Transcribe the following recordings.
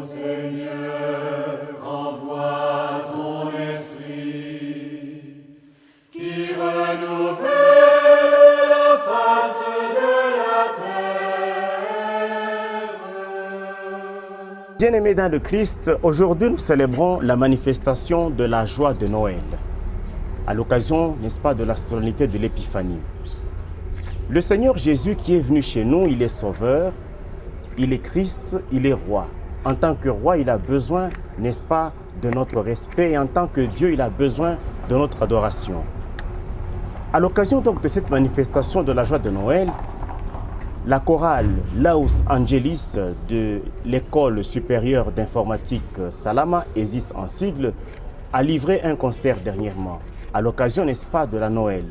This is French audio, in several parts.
Seigneur, envoie ton esprit qui renouvelle la face de la terre. Bien-aimés dans le Christ, aujourd'hui nous célébrons la manifestation de la joie de Noël, à l'occasion, n'est-ce pas, de la solennité de l'Épiphanie. Le Seigneur Jésus qui est venu chez nous, il est sauveur, il est Christ, il est roi. En tant que roi, il a besoin, n'est-ce pas, de notre respect, et en tant que Dieu, il a besoin de notre adoration. À l'occasion donc de cette manifestation de la joie de Noël, la chorale Laus Angelis de l'école supérieure d'informatique Salama, ESIS en sigle, a livré un concert dernièrement, à l'occasion, n'est-ce pas, de la Noël.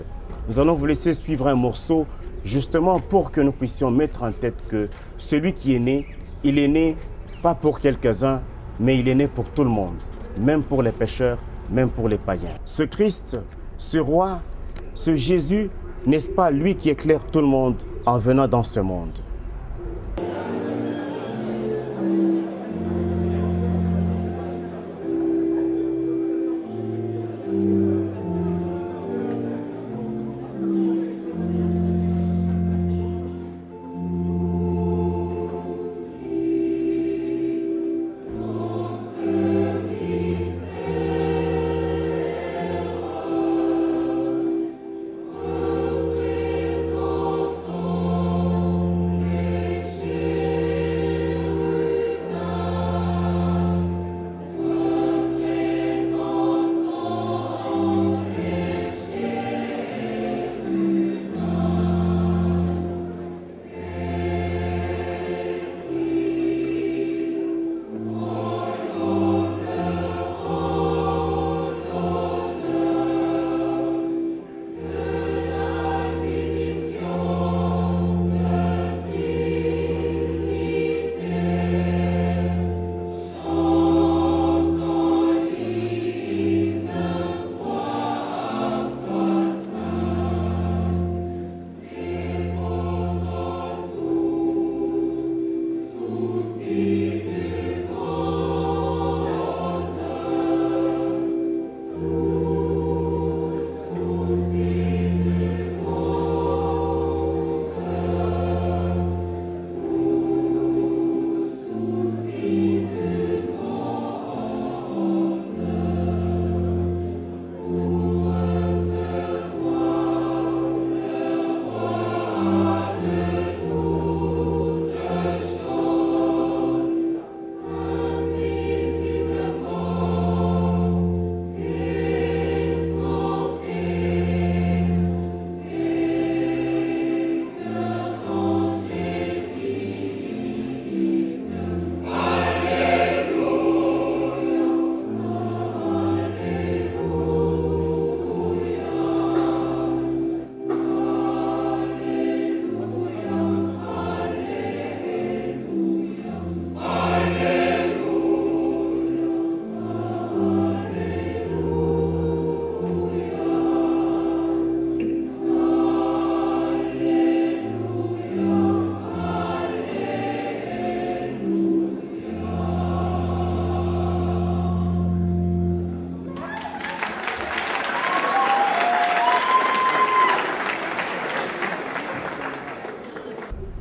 Nous allons vous laisser suivre un morceau justement pour que nous puissions mettre en tête que celui qui est né, il est né pas pour quelques-uns, mais il est né pour tout le monde, même pour les pécheurs, même pour les païens. Ce Christ, ce roi, ce Jésus, n'est-ce pas lui qui éclaire tout le monde en venant dans ce monde?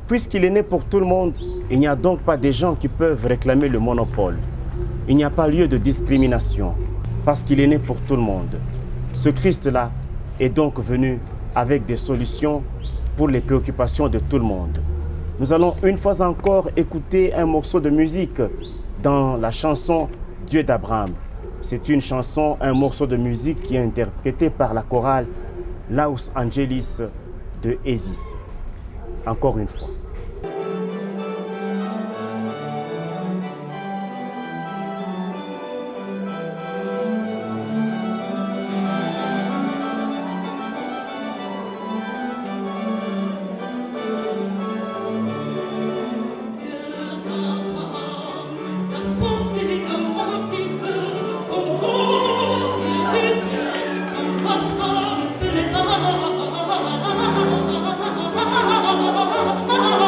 Puisqu'il est né pour tout le monde, il n'y a donc pas des gens qui peuvent réclamer le monopole. Il n'y a pas lieu de discrimination, parce qu'il est né pour tout le monde. Ce Christ-là est donc venu avec des solutions pour les préoccupations de tout le monde. Nous allons une fois encore écouter un morceau de musique dans la chanson Dieu d'Abraham. C'est une chanson, un morceau de musique qui est interprété par la chorale Laus Angelis de ESIS. Encore une fois. Oh,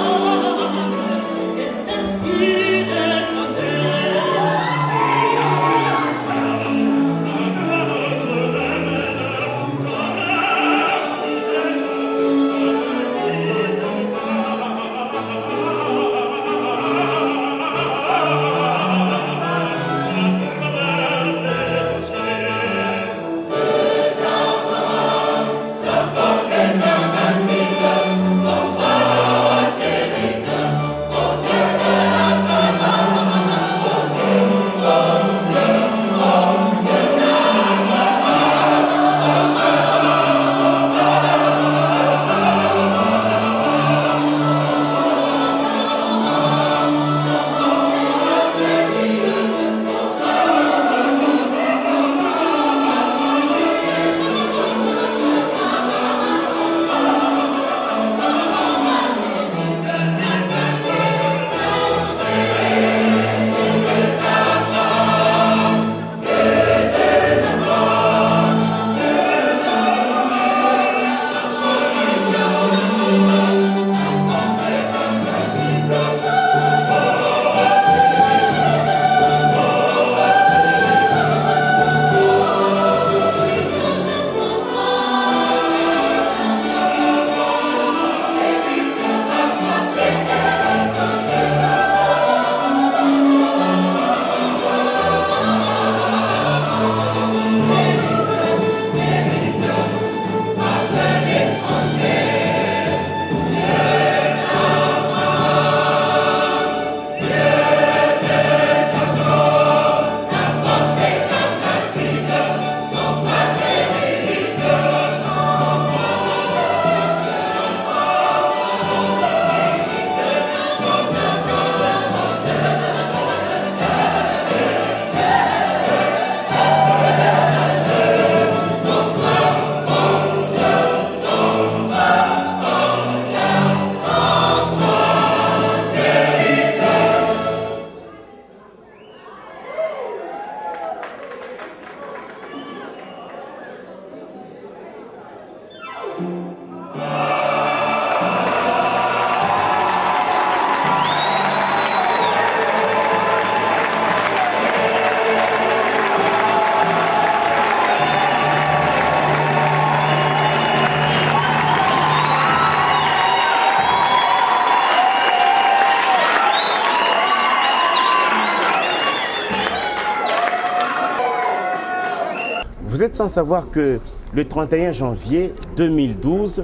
Vous êtes sans savoir que le 31 janvier 2012,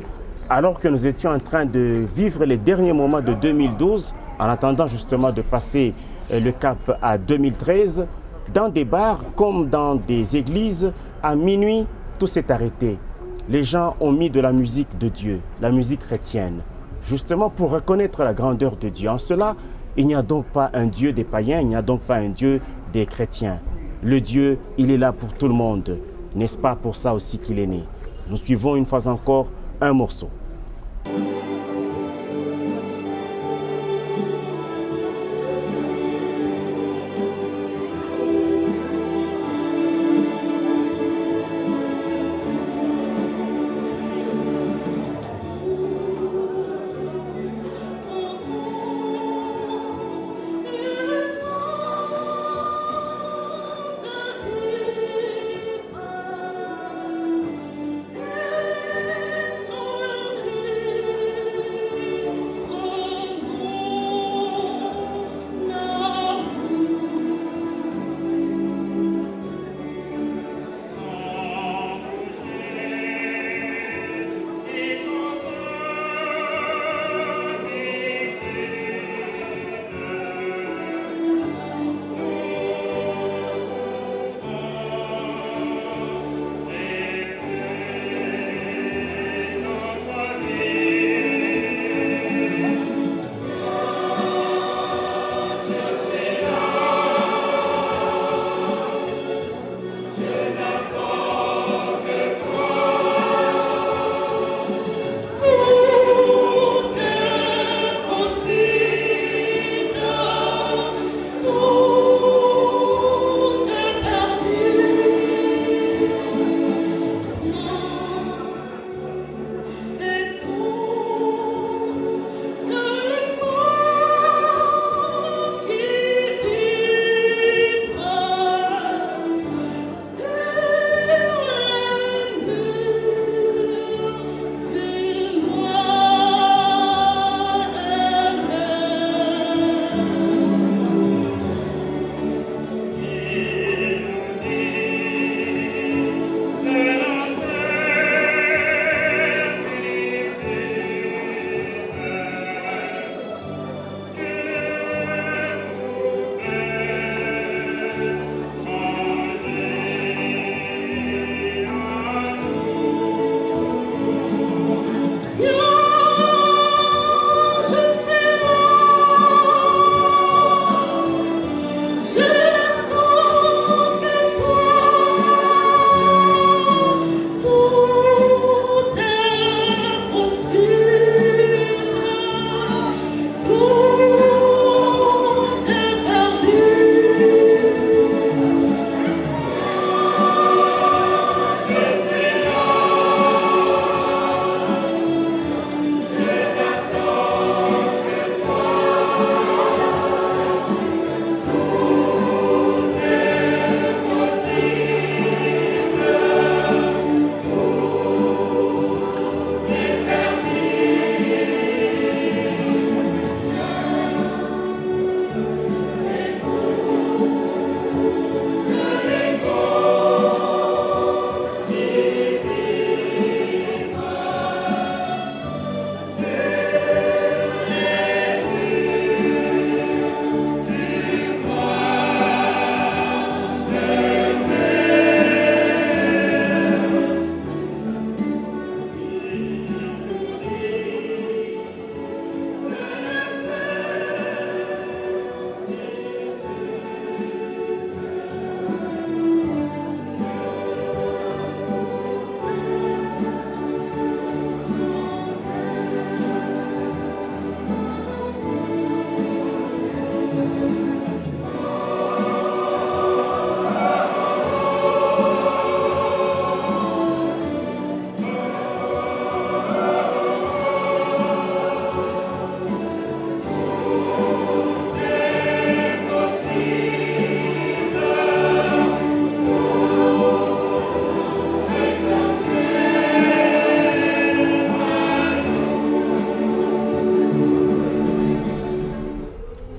alors que nous étions en train de vivre les derniers moments de 2012, en attendant justement de passer le cap à 2013, dans des bars comme dans des églises, à minuit, tout s'est arrêté. Les gens ont mis de la musique de Dieu, la musique chrétienne, justement pour reconnaître la grandeur de Dieu. En cela, il n'y a donc pas un Dieu des païens, il n'y a donc pas un Dieu des chrétiens. Le Dieu, il est là pour tout le monde. N'est-ce pas pour ça aussi qu'il est né? Nous suivons une fois encore un morceau.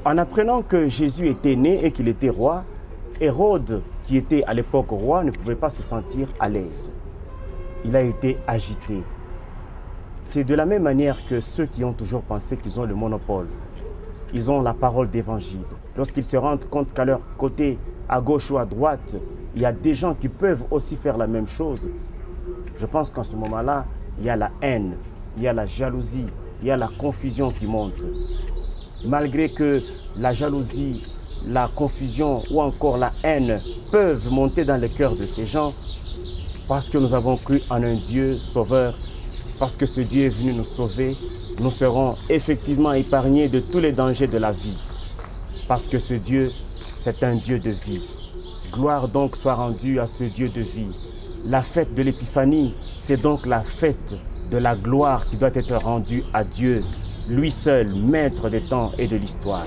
En apprenant que Jésus était né et qu'il était roi, Hérode, qui était à l'époque roi, ne pouvait pas se sentir à l'aise. Il a été agité. C'est de la même manière que ceux qui ont toujours pensé qu'ils ont le monopole. Ils ont la parole d'évangile. Lorsqu'ils se rendent compte qu'à leur côté, à gauche ou à droite, il y a des gens qui peuvent aussi faire la même chose. Je pense qu'en ce moment-là, il y a la haine, il y a la jalousie, il y a la confusion qui monte. Malgré que la jalousie, la confusion ou encore la haine peuvent monter dans le cœur de ces gens, parce que nous avons cru en un Dieu sauveur, parce que ce Dieu est venu nous sauver, nous serons effectivement épargnés de tous les dangers de la vie. Parce que ce Dieu, c'est un Dieu de vie. Gloire donc soit rendue à ce Dieu de vie. La fête de l'Épiphanie, c'est donc la fête de la gloire qui doit être rendue à Dieu, lui seul, maître des temps et de l'histoire.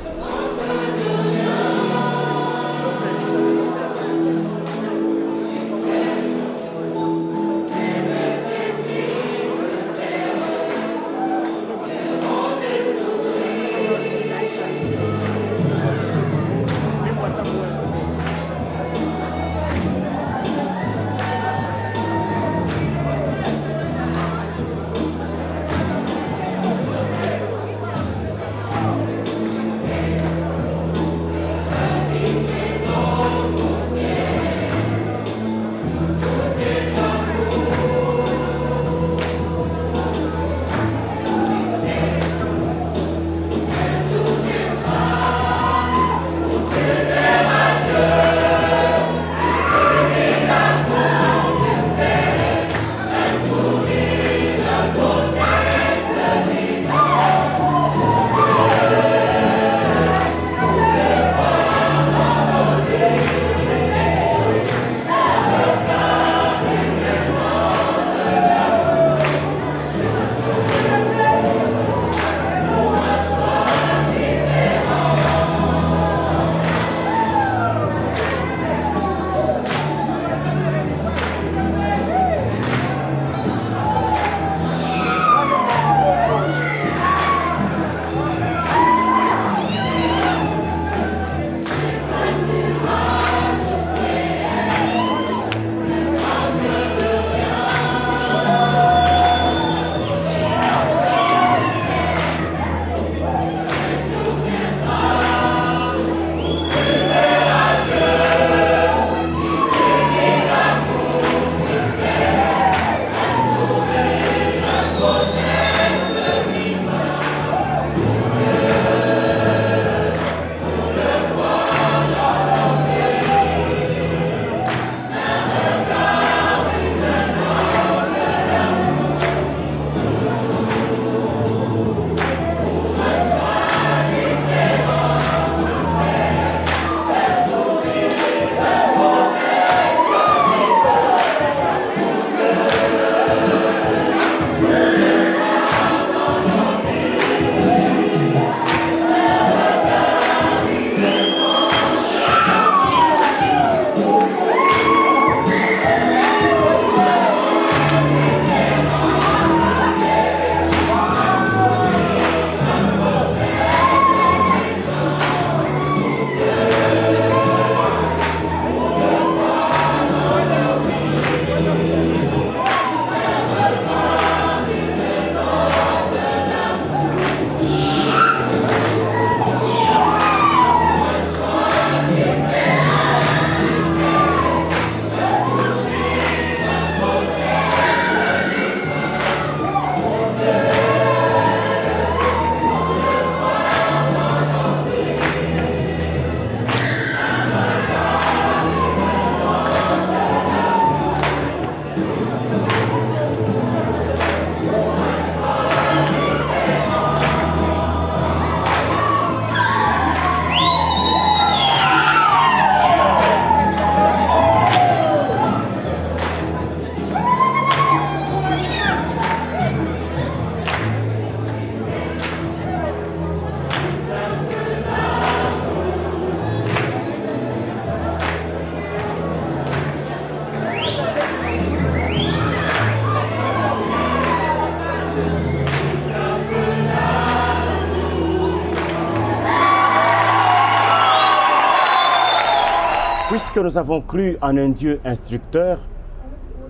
Puisque nous avons cru en un Dieu instructeur,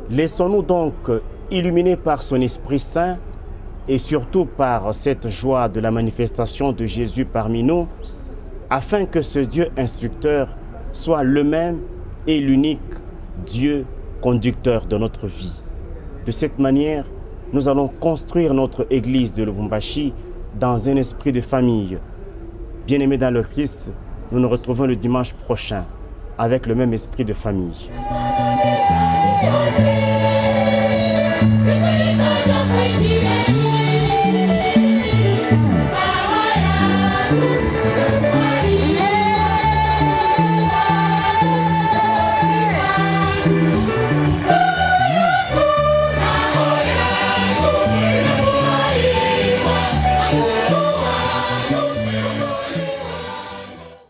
laissons-nous donc illuminer par son Esprit Saint et surtout par cette joie de la manifestation de Jésus parmi nous, afin que ce Dieu instructeur soit le même et l'unique Dieu conducteur de notre vie. De cette manière, nous allons construire notre église de Lubumbashi dans un esprit de famille. Bien-aimés dans le Christ, nous nous retrouvons le dimanche prochain avec le même esprit de famille. Yeah.